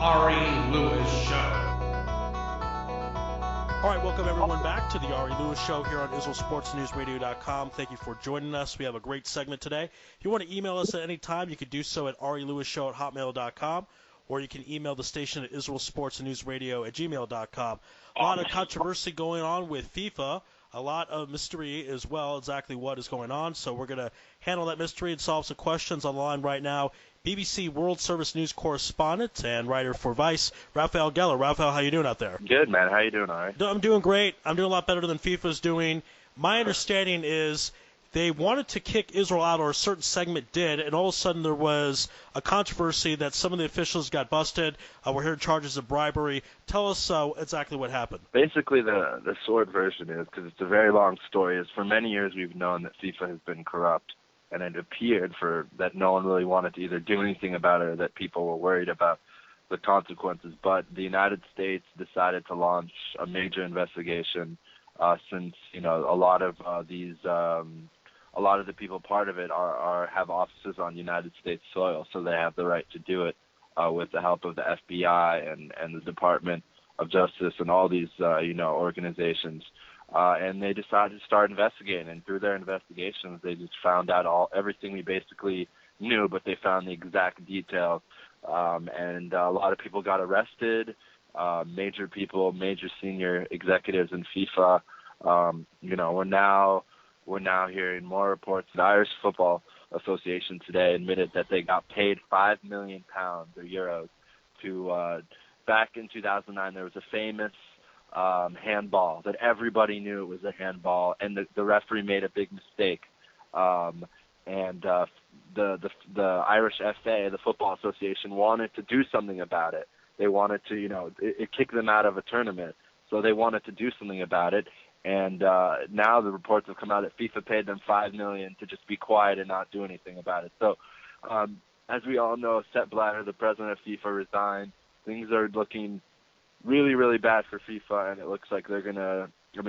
Ari Louis Show. All right, welcome everyone back to the Ari Louis Show here on IsraelSportsNewsRadio.com. Thank you for joining us. We have a great segment today. If you want to email us at any time, you can do so at arilouisshow@hotmail.com, or you can email the station at IsraelSportsNewsRadio@gmail.com. A lot of controversy going on with FIFA. A lot of mystery as well, exactly what is going on. So we're going to handle that mystery and solve some questions on the line right now. BBC World Service News correspondent and writer for Vice, Raphael Gellar. Raphael, how you doing out there? Good, man. How you doing, Ari? I'm doing great. I'm doing a lot better than FIFA's doing. My understanding is they wanted to kick Israel out, or a certain segment did, and all of a sudden there was a controversy that some of the officials got busted. We're hearing charges of bribery. Tell us exactly what happened. Basically, the short version is, because it's a very long story, is for many years we've known that FIFA has been corrupt, and it appeared that no one really wanted to either do anything about it or that people were worried about the consequences. But the United States decided to launch a major investigation since, a lot of a lot of the people part of it have offices on United States soil, so they have the right to do it with the help of the FBI and the Department of Justice and all these, organizations. And they decided to start investigating, and through their investigations, they just found out everything we basically knew, but they found the exact details. And a lot of people got arrested, major senior executives in FIFA. We're now hearing more reports. The Irish Football Association today admitted that they got paid £5 million or euros to. Back in 2009, there was a famous handball that everybody knew it was a handball, and the referee made a big mistake. And the Irish FA, the Football Association, wanted to do something about it. They wanted to, it kicked them out of a tournament, so they wanted to do something about it. And now the reports have come out that FIFA paid them $5 million to just be quiet and not do anything about it. So, as we all know, Sepp Blatter, the president of FIFA, resigned. Things are looking really, really bad for FIFA, and it looks like they're going to have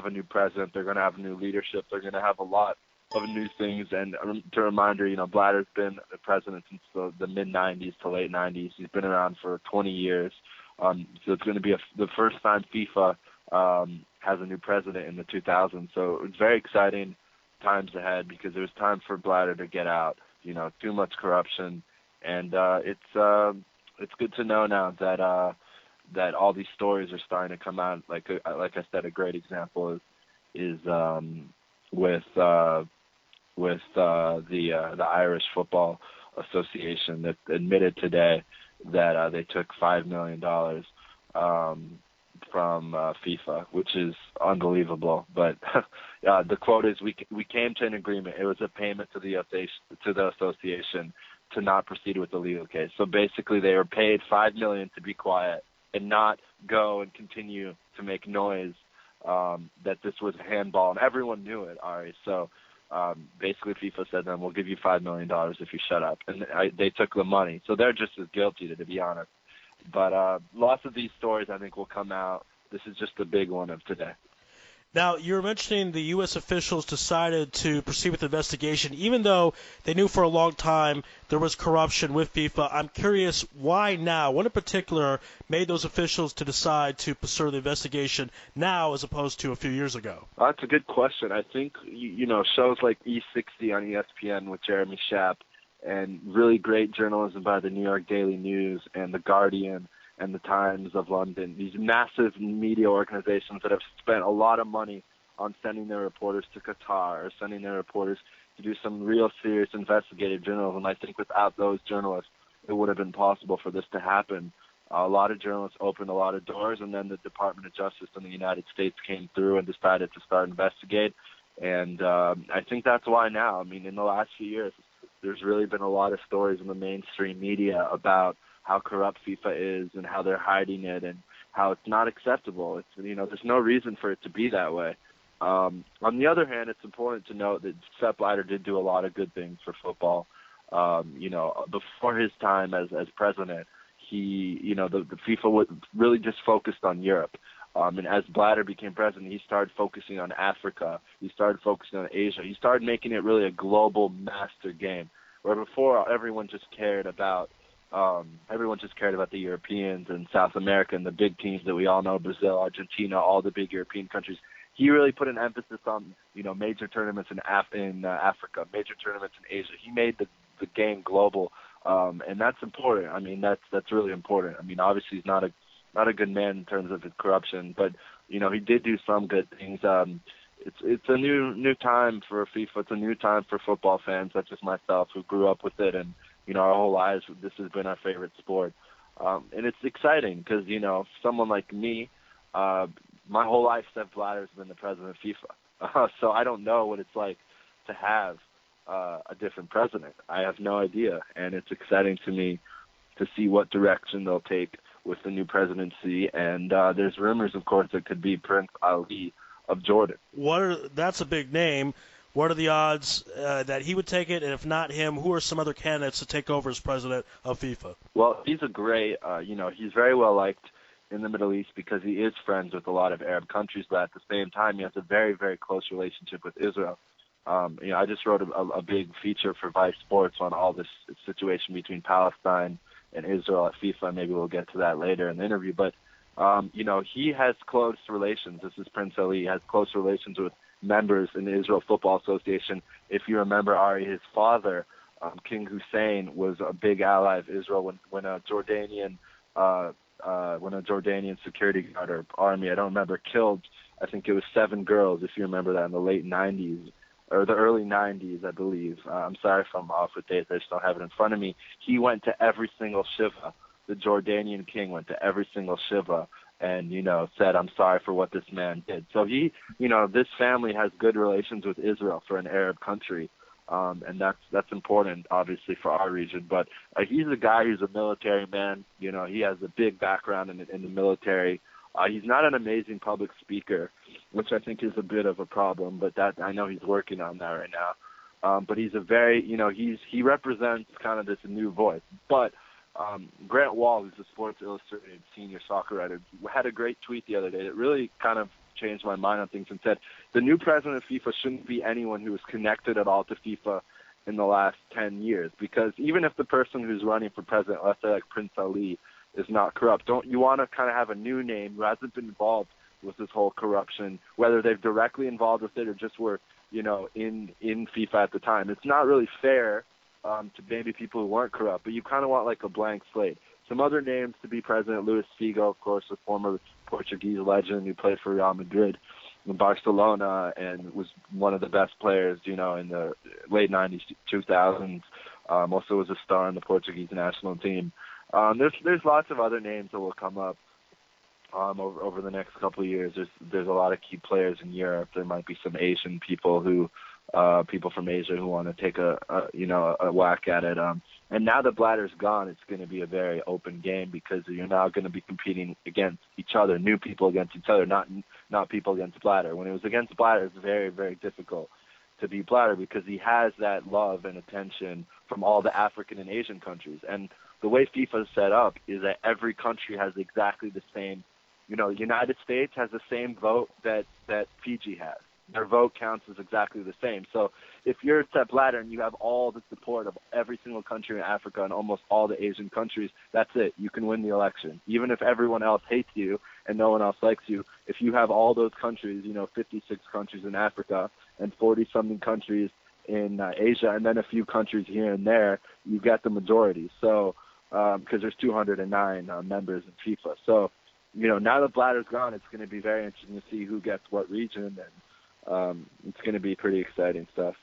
a new president. They're going to have a new leadership. They're going to have a lot of new things. And to reminder, Blatter's been the president since the mid-'90s to late '90s. He's been around for 20 years. So it's going to be the first time FIFA has a new president in the 2000s. So it's very exciting times ahead, because there's time for Blatter to get out. Too much corruption, and it's good to know now that all these stories are starting to come out. Like I said, a great example is with the Irish Football Association that admitted today that they took $5 million from FIFA, which is unbelievable. But the quote is, "We came to an agreement. It was a payment to the association to not proceed with the legal case." So basically, they were paid $5 million to be quiet and not go and continue to make noise that this was a handball, and everyone knew it, Ari. So basically, FIFA said to them, "We'll give you $5 million if you shut up," and they took the money. So they're just as guilty, to be honest. But lots of these stories, I think, will come out. This is just the big one of today. Now, you were mentioning the U.S. officials decided to proceed with the investigation, even though they knew for a long time there was corruption with FIFA. I'm curious, why now? What in particular made those officials to decide to pursue the investigation now as opposed to a few years ago? That's a good question. I think, shows like E60 on ESPN with Jeremy Schaap, and really great journalism by the New York Daily News and The Guardian and the Times of London, these massive media organizations that have spent a lot of money on sending their reporters to Qatar or sending their reporters to do some real serious investigative journalism. I think without those journalists, it would have been possible for this to happen. A lot of journalists opened a lot of doors, and then the Department of Justice in the United States came through and decided to start investigate. And I think that's why now. I mean, in the last few years, there's really been a lot of stories in the mainstream media about how corrupt FIFA is and how they're hiding it and how it's not acceptable. It's, there's no reason for it to be that way. On the other hand, it's important to note that Sepp Blatter did do a lot of good things for football. Before his time as president, the FIFA was really just focused on Europe. And as Blatter became president, he started focusing on Africa. He started focusing on Asia. He started making it really a global master game, where before everyone just cared about Everyone just cared about the Europeans and South America and the big teams that we all know, Brazil, Argentina, all the big European countries. He really put an emphasis on, major tournaments in Africa, major tournaments in Asia. He made the game global, and that's important. I mean, that's really important. I mean, obviously he's not a good man in terms of his corruption, but he did do some good things. It's a new time for FIFA. It's a new time for football fans such as myself who grew up with it, and our whole lives this has been our favorite sport. And it's exciting because someone like me, my whole life Sepp Blatter's been the president of FIFA, so I don't know what it's like to have a different president. I have no idea, and it's exciting to me to see what direction they'll take with the new presidency. And there's rumors, of course, it could be Prince Ali of Jordan. That's a big name. What are the odds that he would take it? And if not him, who are some other candidates to take over as president of FIFA? Well, he's a great, he's very well liked in the Middle East because he is friends with a lot of Arab countries, but at the same time, he has a very, very close relationship with Israel. I just wrote a big feature for Vice Sports on all this situation between Palestine and Israel at FIFA. Maybe we'll get to that later in the interview. But, he has close relations. This is Prince Ali. He has close relations with members in the Israel Football Association. If you remember, Ari, his father, King Hussein, was a big ally of Israel when a Jordanian security guard or army, I don't remember, killed, I think it was 7 girls, if you remember that, in the late 90s. Or the early 90s, I believe. I'm sorry if I'm off with dates. I just don't have it in front of me. He went to every single Shiva. The Jordanian king went to every single Shiva and, said, I'm sorry for what this man did. So he, this family has good relations with Israel for an Arab country. And that's important, obviously, for our region. But he's a guy who's a military man. He has a big background in the military. He's not an amazing public speaker, which I think is a bit of a problem, but that I know he's working on that right now. But he's a very, he represents kind of this new voice. But Grant Wall, who's the Sports Illustrated senior soccer writer, had a great tweet the other day that really kind of changed my mind on things and said the new president of FIFA shouldn't be anyone who is connected at all to FIFA in the last 10 years, because even if the person who's running for president, let's say like Prince Ali, is not corrupt, don't you want to kind of have a new name who hasn't been involved with this whole corruption, whether they've directly involved with it or just were, in FIFA at the time. It's not really fair to maybe people who weren't corrupt, but you kind of want like a blank slate. Some other names to be president: Luis Figo, of course, a former Portuguese legend who played for Real Madrid in Barcelona and was one of the best players, in the late 90s, 2000s. Also was a star on the Portuguese national team. There's lots of other names that will come up over the next couple of years. There's a lot of key players in Europe. There might be some Asian people from Asia who want to take a whack at it. And now that Blatter's gone, it's going to be a very open game because you're now going to be competing against each other, new people against each other, not people against Blatter. When it was against Blatter, it's very, very difficult to beat Blatter because he has that love and attention from all the African and Asian countries. And the way FIFA is set up is that every country has exactly the same, the United States has the same vote that Fiji has. Their vote counts as exactly the same. So if you're Sepp Blatter and you have all the support of every single country in Africa and almost all the Asian countries, that's it. You can win the election. Even if everyone else hates you and no one else likes you, if you have all those countries, 56 countries in Africa and 40-something countries in Asia and then a few countries here and there, you get the majority. So because there's 209 members in FIFA. So, now that Blatter's gone, it's going to be very interesting to see who gets what region, and it's going to be pretty exciting stuff.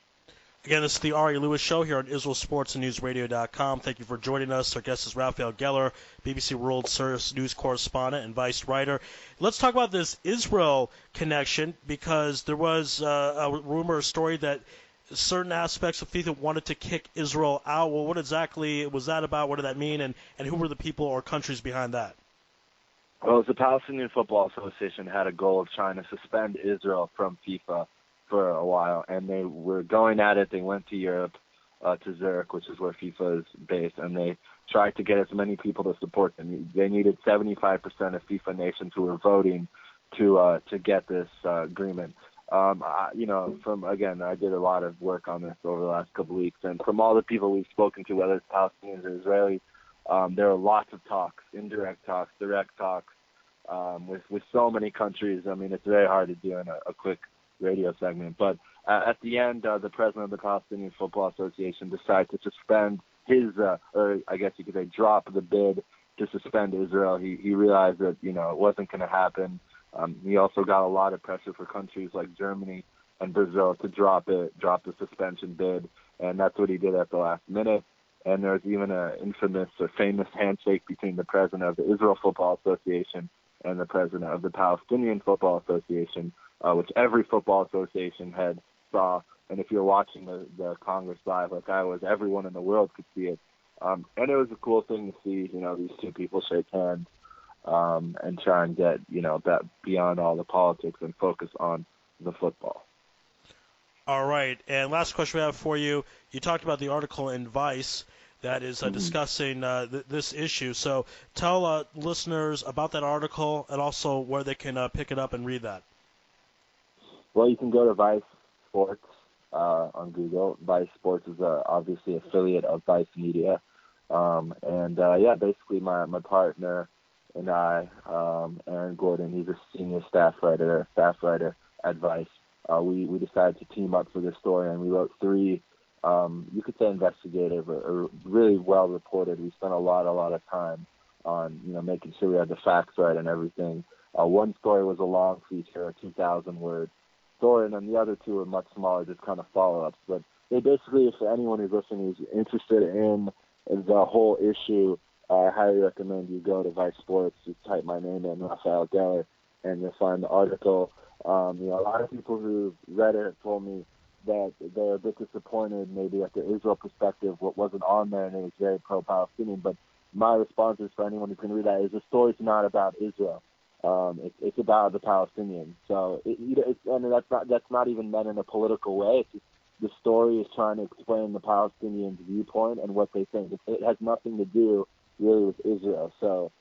Again, this is the Ari Louis Show here on IsraelSportsandNewsRadio.com. Thank you for joining us. Our guest is Raphael Gellar, BBC World Service news correspondent and vice writer. Let's talk about this Israel connection because there was a rumor, a story that certain aspects of FIFA wanted to kick Israel out. Well, what exactly was that about? What did that mean? And who were the people or countries behind that? Well, the Palestinian Football Association had a goal of trying to suspend Israel from FIFA for a while, and they were going at it. They went to Europe, to Zurich, which is where FIFA is based, and they tried to get as many people to support them. They needed 75% of FIFA nations who were voting to get this agreement. I did a lot of work on this over the last couple of weeks, and from all the people we've spoken to, whether it's Palestinians or Israelis, there are lots of talks, indirect talks, direct talks, with so many countries. I mean, it's very hard to do in a quick radio segment. But at the end, the president of the Palestinian Football Association decided to suspend or I guess you could say drop the bid to suspend Israel. He realized that, it wasn't going to happen. He also got a lot of pressure for countries like Germany and Brazil to drop the suspension bid, and that's what he did at the last minute. And there's even an infamous or famous handshake between the president of the Israel Football Association and the president of the Palestinian Football Association, which every football association head saw. And if you're watching the Congress live like I was, everyone in the world could see it. And it was a cool thing to see, these two people shake hands and try and get, that beyond all the politics and focus on the football. All right. And last question we have for you. You talked about the article in Vice that is discussing this issue. So tell listeners about that article and also where they can pick it up and read that. Well, you can go to Vice Sports on Google. Vice Sports is obviously affiliate of Vice Media. Basically my partner and I, Aaron Gordon, he's a senior staff writer at Vice. We decided to team up for this story, and we wrote three, you could say investigative or really well reported. We spent a lot of time on, making sure we had the facts right and everything. One story was a long feature, a 2,000-word story, and then the other two are much smaller, just kind of follow-ups. But they basically, if anyone who's listening is interested in the whole issue, I highly recommend you go to Vice Sports, just type my name in, Raphael Gellar, and you'll find the article. A lot of people who've read it told me that they're a bit disappointed maybe at the Israel perspective, what wasn't on there, and it was very pro-Palestinian. But my response is for anyone who can read that is the story's not about Israel. It's about the Palestinians. So that's not even meant in a political way. It's just, the story is trying to explain the Palestinians' viewpoint and what they think. It has nothing to do really with Israel. So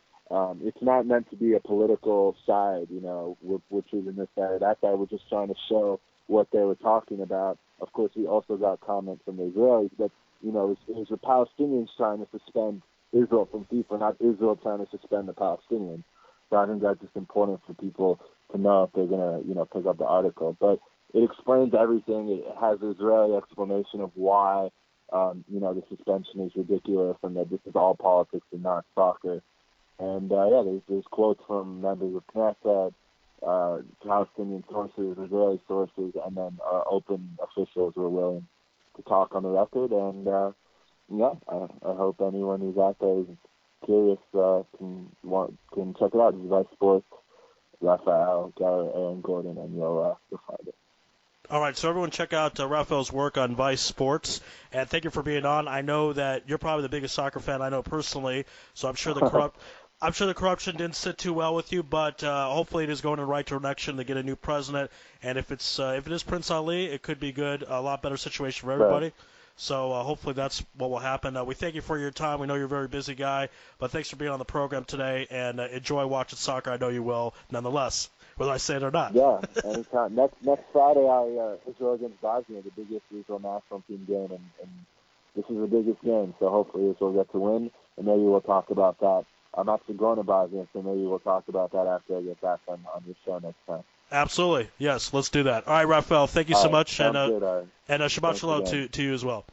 it's not meant to be a political side, we're choosing this side or that side. We're just trying to show what they were talking about. Of course, we also got comments from the Israelis that, it was the Palestinians trying to suspend Israel from FIFA, not Israel trying to suspend the Palestinians. So I think that's just important for people to know if they're going to, pick up the article. But it explains everything. It has an Israeli explanation of why, the suspension is ridiculous and that this is all politics and not soccer. And, there's quotes from members of Knesset, Palestinian sources, Israeli sources, and then open officials who are willing to talk on the record. And, I hope anyone who's out there is curious can check it out. It's Vice Sports, Raphael, Gellar, Aaron Gordon, and you'll find it. All right, so everyone check out Raphael's work on Vice Sports, and thank you for being on. I know that you're probably the biggest soccer fan I know personally, so I'm sure the corruption didn't sit too well with you, but hopefully it is going in the right direction to get a new president. And if it is Prince Ali, it could be good, a lot better situation for everybody. Right. So hopefully that's what will happen. We thank you for your time. We know you're a very busy guy, but thanks for being on the program today, and enjoy watching soccer. I know you will, nonetheless, whether I say it or not. Yeah, anytime. Next Friday, Israel against Bosnia, the biggest Israel national team game, and this is the biggest game, so hopefully Israel gets to win, and maybe we'll talk about that. I'm actually going to Bosnia, so maybe we'll talk about that after I get back on your show next time. Absolutely. Yes, let's do that. All right, Raphael, thank you so much, and Shabbat Shalom to you as well.